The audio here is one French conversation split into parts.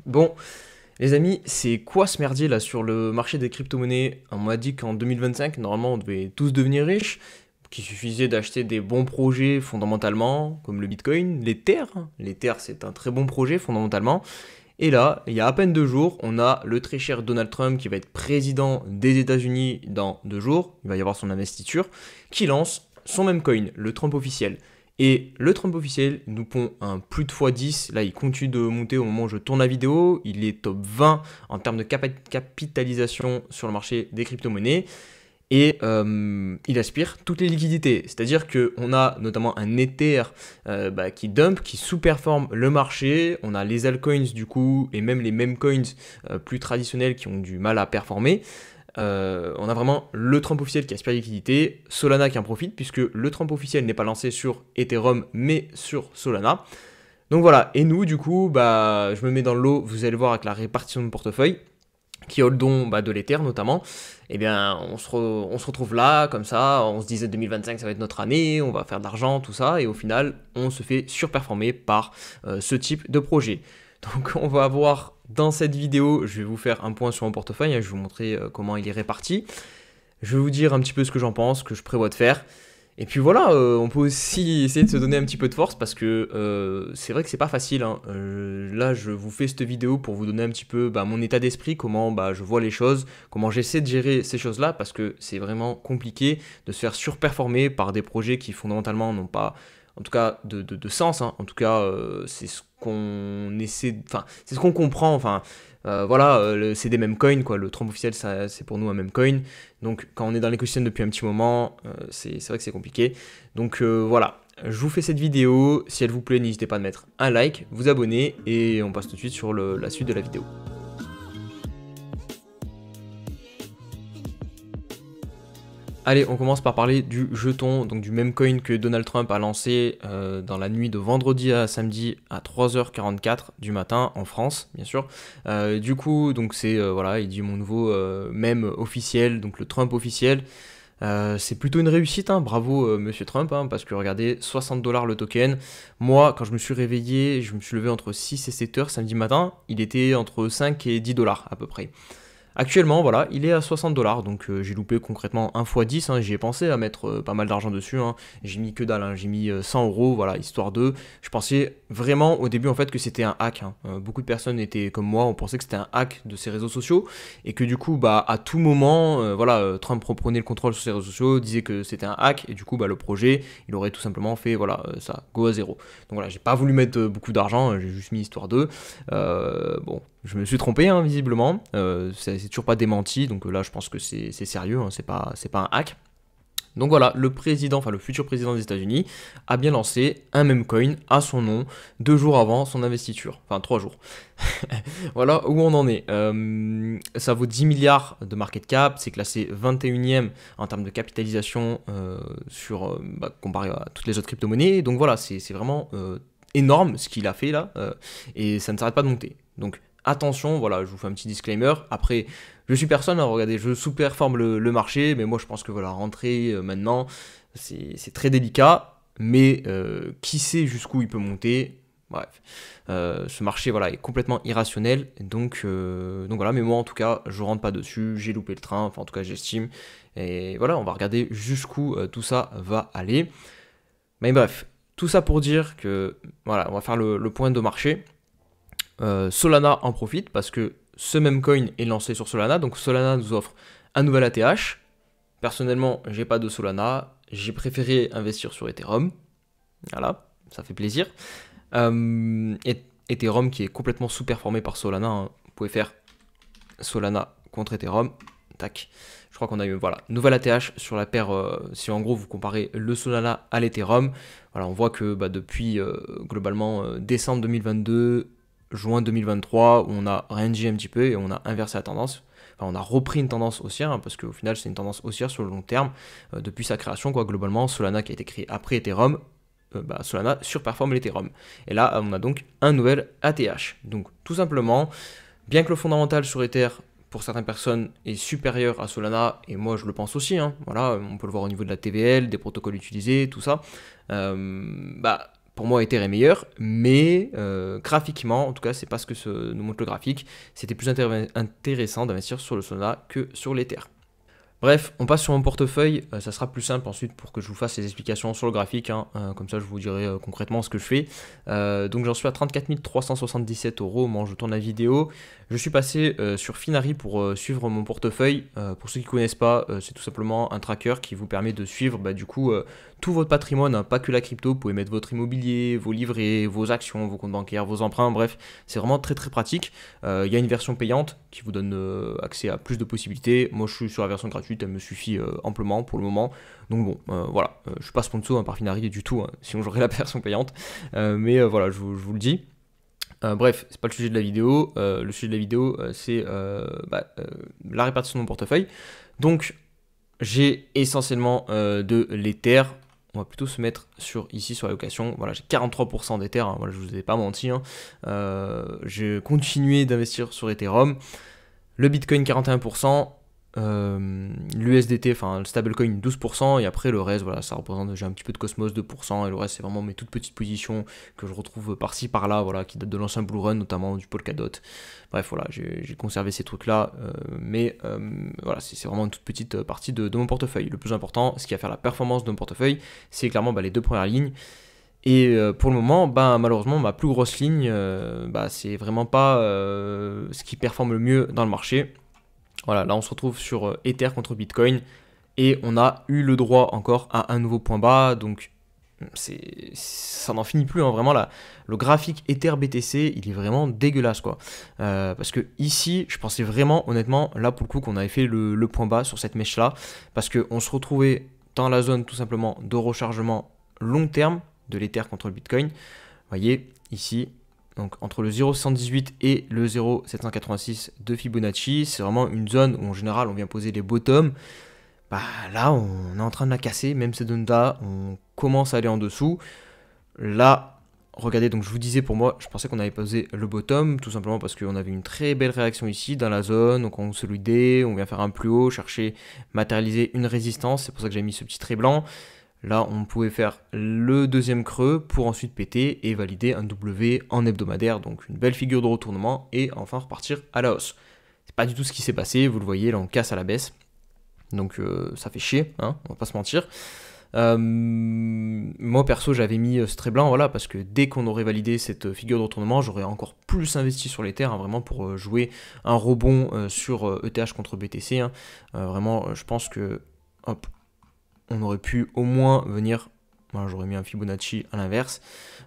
Bon, les amis, c'est quoi ce merdier là sur le marché des crypto-monnaies? On m'a dit qu'en 2025, normalement, on devait tous devenir riches, qu'il suffisait d'acheter des bons projets fondamentalement, comme le Bitcoin, l'Ether. L'Ether, c'est un très bon projet fondamentalement. Et là, il y a à peine 2 jours, on a le très cher Donald Trump qui va être président des États-Unis dans 2 jours. Il va y avoir son investiture, qui lance son même coin, le Trump officiel. Et le Trump officiel nous pond un plus de x10. Là, il continue de monter au moment où je tourne la vidéo. Il est top 20 en termes de capitalisation sur le marché des crypto-monnaies. Et il aspire toutes les liquidités. C'est-à-dire qu'on a notamment un Ether qui dump, qui sous-performe le marché. On a les altcoins du coup, et même les meme coins plus traditionnels qui ont du mal à performer. On a vraiment le Trump officiel qui aspire liquidité, Solana qui en profite, puisque le Trump officiel n'est pas lancé sur Ethereum, mais sur Solana. Donc voilà, et nous, du coup, je me mets dans le lot, vous allez voir avec la répartition de mon portefeuille, qui a le don de l'Ether notamment, eh bien, on se retrouve là, comme ça, on se disait 2025, ça va être notre année, on va faire de l'argent, tout ça, et au final, on se fait surperformer par ce type de projet. Donc on va voir dans cette vidéo, je vais vous faire un point sur mon portefeuille, je vais vous montrer comment il est réparti. Je vais vous dire un petit peu ce que j'en pense, ce que je prévois de faire. Et puis voilà, on peut aussi essayer de se donner un petit peu de force parce que c'est vrai que c'est pas facile, hein. Là, je vous fais cette vidéo pour vous donner un petit peu mon état d'esprit, comment je vois les choses, comment j'essaie de gérer ces choses-là parce que c'est vraiment compliqué de se faire surperformer par des projets qui fondamentalement n'ont pas, en tout cas, de sens, hein. En tout cas, c'est ce qu'on essaie, enfin, c'est ce qu'on comprend, enfin. Voilà, c'est des meme coins, quoi. Le Trump officiel, c'est pour nous un meme coin. Donc, quand on est dans l'écosystème depuis un petit moment, c'est vrai que c'est compliqué. Donc, voilà, je vous fais cette vidéo. Si elle vous plaît, n'hésitez pas à mettre un like, vous abonner, et on passe tout de suite sur la suite de la vidéo. Allez, on commence par parler du jeton, donc du même coin que Donald Trump a lancé dans la nuit de vendredi à samedi à 3h44 du matin en France, bien sûr. Du coup, donc c'est voilà, il dit mon nouveau mème officiel, donc le Trump officiel. C'est plutôt une réussite, hein. Bravo Monsieur Trump, hein, parce que regardez, 60 $ le token. Moi, quand je me suis réveillé, je me suis levé entre 6 et 7 heures samedi matin, il était entre 5 et 10 $ à peu près. Actuellement, voilà, il est à 60 $, donc j'ai loupé concrètement 1 x 10, hein, j'y ai pensé à mettre pas mal d'argent dessus, hein. J'ai mis que dalle, hein, j'ai mis 100 €, voilà, histoire de... Je pensais vraiment au début en fait que c'était un hack, hein. Beaucoup de personnes étaient comme moi, on pensait que c'était un hack de ces réseaux sociaux, et que du coup, à tout moment, Trump reprenait le contrôle sur ses réseaux sociaux, disait que c'était un hack, et du coup, le projet, il aurait tout simplement fait, voilà, ça, go à zéro. Donc voilà, j'ai pas voulu mettre beaucoup d'argent, j'ai juste mis histoire de... Bon, je me suis trompé, hein, visiblement. C'est toujours pas démenti, donc là, je pense que c'est sérieux, hein, c'est pas un hack. Donc voilà, le président, enfin le futur président des États-Unis, a bien lancé un meme coin à son nom 2 jours avant son investiture, enfin 3 jours. Voilà où on en est. Ça vaut 10 milliards de market cap, c'est classé 21e en termes de capitalisation comparé à toutes les autres crypto-monnaies. Donc voilà, c'est vraiment énorme ce qu'il a fait là, et ça ne s'arrête pas de monter. Donc attention, voilà, je vous fais un petit disclaimer. Après, je suis personne, hein, regardez, je sous-performe le marché, mais moi je pense que voilà, rentrer maintenant, c'est très délicat, mais qui sait jusqu'où il peut monter. Bref, ce marché voilà, est complètement irrationnel, donc voilà, mais moi en tout cas, je rentre pas dessus, j'ai loupé le train, enfin en tout cas j'estime, et voilà, on va regarder jusqu'où tout ça va aller. Mais bref, tout ça pour dire que, voilà, on va faire le point de marché. Solana en profite parce que ce même coin est lancé sur Solana, donc Solana nous offre un nouvel ATH. Personnellement, j'ai pas de Solana, j'ai préféré investir sur Ethereum. Voilà, ça fait plaisir. Ethereum qui est complètement sous-performé par Solana, hein. Vous pouvez faire Solana contre Ethereum. Tac. Je crois qu'on a eu, voilà, nouvelle ATH sur la paire. Si en gros vous comparez le Solana à l'Ethereum, voilà, on voit que depuis globalement décembre 2022, juin 2023, où on a rangé un petit peu et on a inversé la tendance. Enfin, on a repris une tendance haussière, hein, parce qu'au final c'est une tendance haussière sur le long terme depuis sa création, quoi. Globalement, Solana qui a été créé après Ethereum, Solana surperforme l'Ethereum. Et là, on a donc un nouvel ATH. Donc tout simplement, bien que le fondamental sur Ether pour certaines personnes est supérieur à Solana, et moi je le pense aussi, hein, voilà, on peut le voir au niveau de la TVL, des protocoles utilisés, tout ça, pour moi Ether est meilleur, mais graphiquement, en tout cas c'est pas ce que nous montre le graphique, c'était plus intéressant d'investir sur le Solana que sur l'Ether. Bref, on passe sur mon portefeuille, ça sera plus simple ensuite pour que je vous fasse les explications sur le graphique, hein, comme ça je vous dirai concrètement ce que je fais. Donc j'en suis à 34 377 € au moment où je tourne la vidéo. Je suis passé sur Finari pour suivre mon portefeuille. Pour ceux qui ne connaissent pas, c'est tout simplement un tracker qui vous permet de suivre du coup tout votre patrimoine, hein, pas que la crypto. Vous pouvez mettre votre immobilier, vos livrets, vos actions, vos comptes bancaires, vos emprunts, bref, c'est vraiment très très pratique. Il y a une version payante qui vous donne accès à plus de possibilités. Moi je suis sur la version gratuite, elle me suffit amplement pour le moment. Donc bon, voilà, je ne suis pas sponsor par Finari du tout, hein, sinon j'aurais la version payante. Mais voilà, je vous le dis. Bref, c'est pas le sujet de la vidéo. Le sujet de la vidéo, c'est la répartition de mon portefeuille. Donc, j'ai essentiellement de l'Ether. On va plutôt se mettre ici sur la location. Voilà, j'ai 43% d'Ether. Hein, voilà, je vous ai pas menti. Hein. J'ai continué d'investir sur Ethereum. Le Bitcoin 41%. L'USDT, enfin le stablecoin 12%, et après le reste, voilà, ça représente, j'ai un petit peu de Cosmos 2%, et le reste c'est vraiment mes toutes petites positions que je retrouve par-ci par-là, voilà, qui datent de l'ancien Blue Run, notamment du Polkadot. Bref, voilà, j'ai conservé ces trucs-là, mais voilà, c'est vraiment une toute petite partie de mon portefeuille. Le plus important, ce qui va faire la performance de mon portefeuille, c'est clairement les deux premières lignes. Et pour le moment, malheureusement, ma plus grosse ligne, c'est vraiment pas ce qui performe le mieux dans le marché. Voilà, là on se retrouve sur Ether contre Bitcoin et on a eu le droit encore à un nouveau point bas, donc ça n'en finit plus, hein, vraiment là, le graphique Ether BTC il est vraiment dégueulasse quoi, parce que ici je pensais vraiment honnêtement là pour le coup qu'on avait fait le point bas sur cette mèche là, parce qu'on se retrouvait dans la zone tout simplement de rechargement long terme de l'Ether contre le Bitcoin. Vous voyez ici, donc entre le 0,118 et le 0,786 de Fibonacci, c'est vraiment une zone où en général on vient poser les bottoms. Là on est en train de la casser, même cette zone-là, on commence à aller en dessous. Là, regardez, donc je vous disais, pour moi, je pensais qu'on avait posé le bottom, tout simplement parce qu'on avait une très belle réaction ici dans la zone, donc on consolidait, on vient faire un plus haut, chercher, matérialiser une résistance, c'est pour ça que j'ai mis ce petit trait blanc. Là, on pouvait faire le deuxième creux pour ensuite péter et valider un W en hebdomadaire. Donc une belle figure de retournement et enfin repartir à la hausse. C'est pas du tout ce qui s'est passé, vous le voyez, là on casse à la baisse. Donc ça fait chier, hein, on va pas se mentir. Moi perso j'avais mis ce trait blanc, voilà, parce que dès qu'on aurait validé cette figure de retournement, j'aurais encore plus investi sur l'Ether, hein, vraiment pour jouer un rebond sur ETH contre BTC. Hein. Vraiment, je pense que hop, on aurait pu au moins venir, voilà, j'aurais mis un Fibonacci à l'inverse,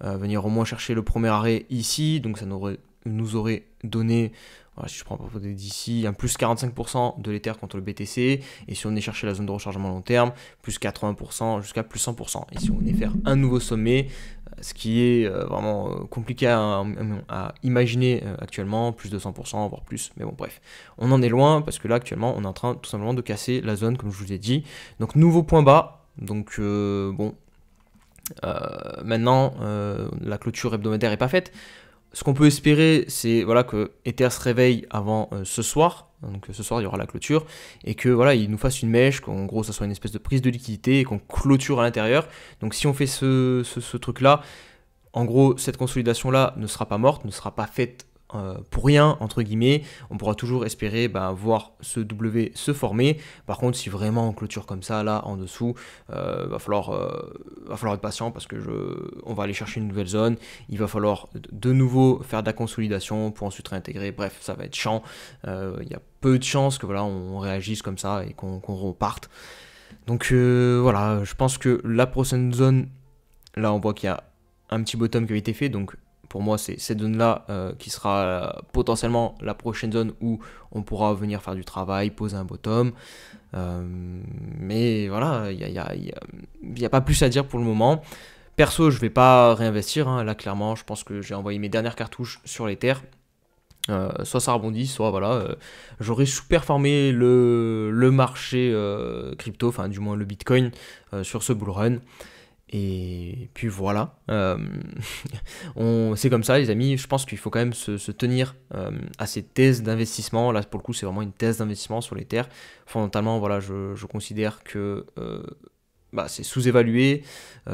venir au moins chercher le premier arrêt ici, donc ça nous aurait donné, voilà, si je prends d'ici, un plus 45% de l'Ether contre le BTC, et si on est chercher la zone de rechargement long terme, plus 80% jusqu'à plus 100%. Et si on est faire un nouveau sommet, ce qui est vraiment compliqué à imaginer actuellement, plus de 100%, voire plus, mais bon bref, on en est loin, parce que là actuellement on est en train tout simplement de casser la zone comme je vous ai dit, donc nouveau point bas, donc maintenant la clôture hebdomadaire n'est pas faite. Ce qu'on peut espérer, c'est voilà, que Ether se réveille avant ce soir. Donc ce soir, il y aura la clôture. Et que voilà, il nous fasse une mèche, qu'en gros, ça soit une espèce de prise de liquidité et qu'on clôture à l'intérieur. Donc si on fait ce truc-là, en gros, cette consolidation-là ne sera pas morte, ne sera pas faite pour rien, entre guillemets. On pourra toujours espérer voir ce W se former. Par contre, si vraiment on clôture comme ça, là, en dessous, va falloir être patient parce que on va aller chercher une nouvelle zone. Il va falloir de nouveau faire de la consolidation pour ensuite réintégrer. Bref, ça va être chiant. Il y a peu de chances que voilà, on réagisse comme ça et qu'on reparte. Donc voilà, je pense que la prochaine zone, là, on voit qu'il y a un petit bottom qui a été fait, donc pour moi, c'est cette zone-là qui sera potentiellement la prochaine zone où on pourra venir faire du travail, poser un bottom. Mais voilà, il n'y a pas plus à dire pour le moment. Perso, je ne vais pas réinvestir. Hein. Là, clairement, je pense que j'ai envoyé mes dernières cartouches sur l'Ether. Soit ça rebondit, soit voilà, j'aurais sous-performé le marché crypto, enfin du moins le Bitcoin sur ce bull run. Et puis voilà, c'est comme ça les amis, je pense qu'il faut quand même se tenir à ces thèses d'investissement. Là pour le coup c'est vraiment une thèse d'investissement sur l'Ether. Fondamentalement voilà, je considère que c'est sous-évalué,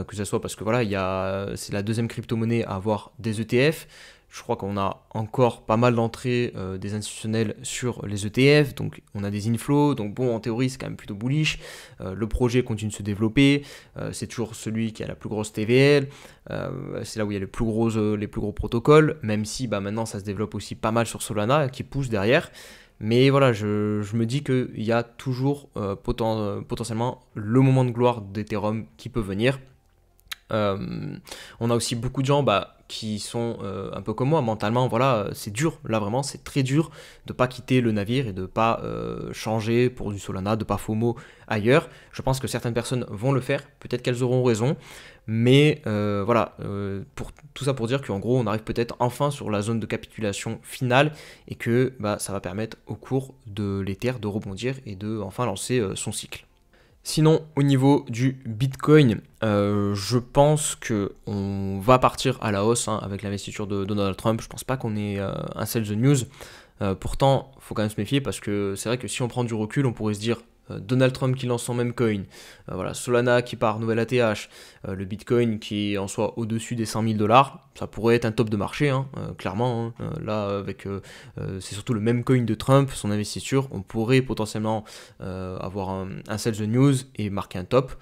que ce soit parce que voilà, c'est la deuxième crypto-monnaie à avoir des ETF. Je crois qu'on a encore pas mal d'entrées des institutionnels sur les ETF, donc on a des inflows, donc bon, en théorie c'est quand même plutôt bullish. Le projet continue de se développer, c'est toujours celui qui a la plus grosse TVL, c'est là où il y a les plus gros protocoles, même si maintenant ça se développe aussi pas mal sur Solana qui pousse derrière. Mais voilà, je me dis qu'il y a toujours potentiellement le moment de gloire d'Ethereum qui peut venir. On a aussi beaucoup de gens qui sont un peu comme moi mentalement, voilà, c'est dur, là vraiment c'est très dur de pas quitter le navire et de pas changer pour du Solana, de pas FOMO ailleurs. Je pense que certaines personnes vont le faire, peut-être qu'elles auront raison, mais voilà, pour tout ça pour dire qu'en gros on arrive peut-être enfin sur la zone de capitulation finale et que ça va permettre au cours de l'Ether de rebondir et de enfin lancer son cycle. Sinon, au niveau du Bitcoin, je pense qu'on va partir à la hausse avec l'investiture de Donald Trump. Je pense pas qu'on ait un sell the news. Pourtant, il faut quand même se méfier parce que c'est vrai que si on prend du recul, on pourrait se dire Donald Trump qui lance son même coin, voilà, Solana qui part, nouvelle ATH, le Bitcoin qui est en soi au-dessus des 100 000 $, ça pourrait être un top de marché, clairement. Là, c'est surtout le même coin de Trump, son investiture, on pourrait potentiellement avoir un sell the news et marquer un top.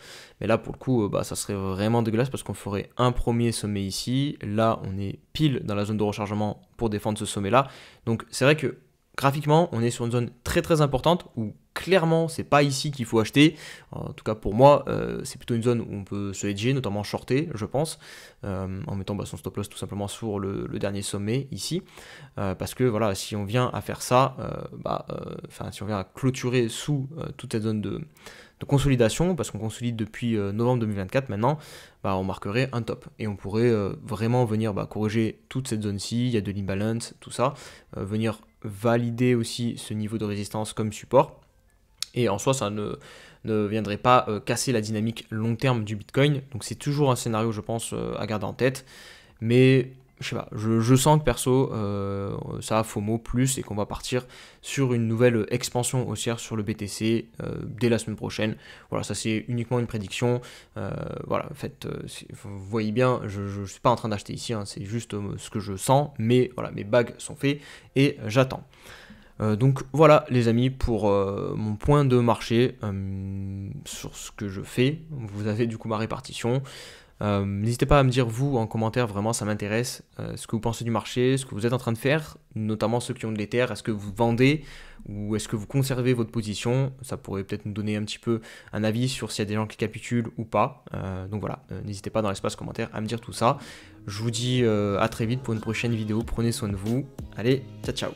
Mais là, pour le coup, ça serait vraiment dégueulasse parce qu'on ferait un premier sommet ici. Là, on est pile dans la zone de rechargement pour défendre ce sommet-là. Donc, c'est vrai que graphiquement, on est sur une zone très très importante où clairement, c'est pas ici qu'il faut acheter. En tout cas, pour moi, c'est plutôt une zone où on peut se hedger, notamment shorter, je pense, en mettant son stop loss tout simplement sur le dernier sommet ici. Parce que voilà, si on vient à faire ça, si on vient à clôturer sous toute cette zone de consolidation, parce qu'on consolide depuis novembre 2024 maintenant, on marquerait un top. Et on pourrait vraiment venir virer toute cette zone-ci, il y a de l'imbalance, tout ça, venir valider aussi ce niveau de résistance comme support. Et en soi, ça ne viendrait pas casser la dynamique long terme du Bitcoin. Donc c'est toujours un scénario, je pense, à garder en tête. Mais je sais pas, je sens que perso, ça a FOMO plus et qu'on va partir sur une nouvelle expansion haussière sur le BTC dès la semaine prochaine. Voilà, ça c'est uniquement une prédiction. Voilà, en fait, vous voyez bien, je ne suis pas en train d'acheter ici, c'est juste ce que je sens. Mais voilà, mes bags sont faits et j'attends. Donc voilà les amis pour mon point de marché sur ce que je fais. Vous avez du coup ma répartition. N'hésitez pas à me dire vous en commentaire, vraiment ça m'intéresse, ce que vous pensez du marché, ce que vous êtes en train de faire, notamment ceux qui ont de l'Ether, est-ce que vous vendez ou est-ce que vous conservez votre position? Ça pourrait peut-être nous donner un petit peu un avis sur s'il y a des gens qui capitulent ou pas. Donc voilà, n'hésitez pas dans l'espace commentaire à me dire tout ça. Je vous dis à très vite pour une prochaine vidéo, prenez soin de vous, allez, ciao ciao.